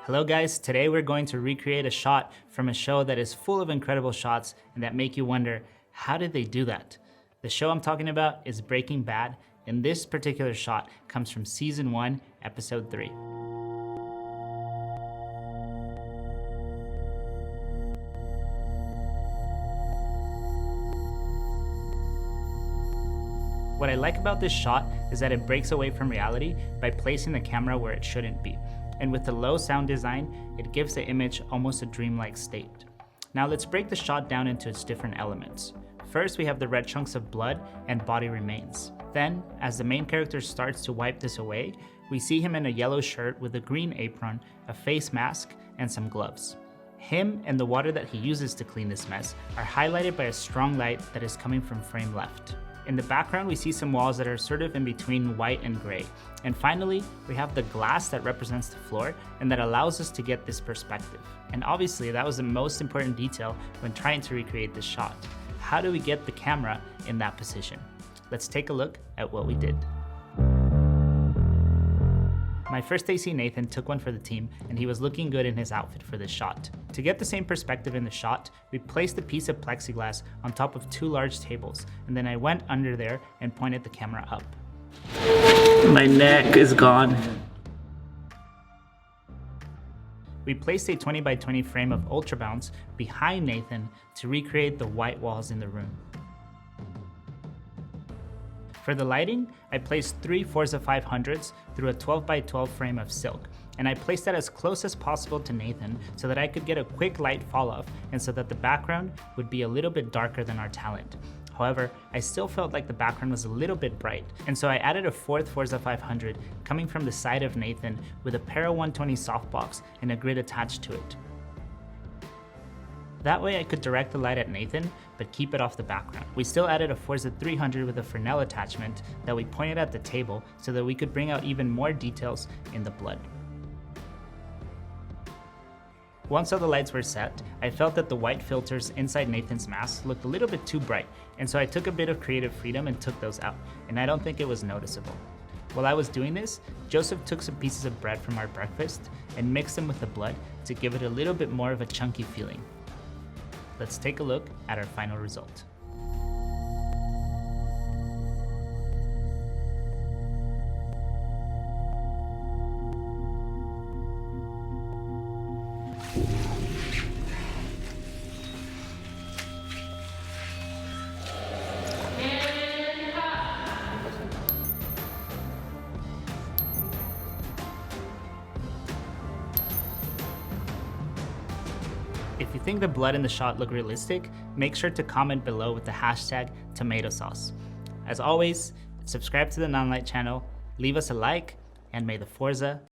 Hello guys, today we're going to recreate a shot from a show that is full of incredible shots and that make you wonder, how did they do that? The show I'm talking about is Breaking Bad, and this particular shot comes from Season 1, Episode 3. What I like about this shot is that it breaks away from reality by placing the camera where it shouldn't be. And with the low sound design, it gives the image almost a dreamlike state. Now let's break the shot down into its different elements. First, we have the red chunks of blood and body remains. Then, as the main character starts to wipe this away, we see him in a yellow shirt with a green apron, a face mask, and some gloves. Him and the water that he uses to clean this mess are highlighted by a strong light that is coming from frame left. In the background, we see some walls that are sort of in between white and gray. And finally, we have the glass that represents the floor and that allows us to get this perspective. And obviously, that was the most important detail when trying to recreate this shot. How do we get the camera in that position? Let's take a look at what we did. My first day see Nathan took one for the team, and he was looking good in his outfit for this shot. To get the same perspective in the shot, we placed a piece of plexiglass on top of two large tables, and then I went under there and pointed the camera up. My neck is gone. We placed a 20 by 20 frame of Ultra Bounce behind Nathan to recreate the white walls in the room. For the lighting, I placed 3 Forza 500s through a 12 by 12 frame of silk, and I placed that as close as possible to Nathan so that I could get a quick light fall off and so that the background would be a little bit darker than our talent. However, I still felt like the background was a little bit bright, and so I added a 4th Forza 500 coming from the side of Nathan with a Para 120 softbox and a grid attached to it. That way I could direct the light at Nathan, but keep it off the background. We still added a Forza 300 with a Fresnel attachment that we pointed at the table so that we could bring out even more details in the blood. Once all the lights were set, I felt that the white filters inside Nathan's mask looked a little bit too bright, and so I took a bit of creative freedom and took those out, and I don't think it was noticeable. While I was doing this, Joseph took some pieces of bread from our breakfast and mixed them with the blood to give it a little bit more of a chunky feeling. Let's take a look at our final result. If you think the blood in the shot look realistic, make sure to comment below with the hashtag tomato sauce. As always, subscribe to the Nanlite channel, leave us a like, and may the Forza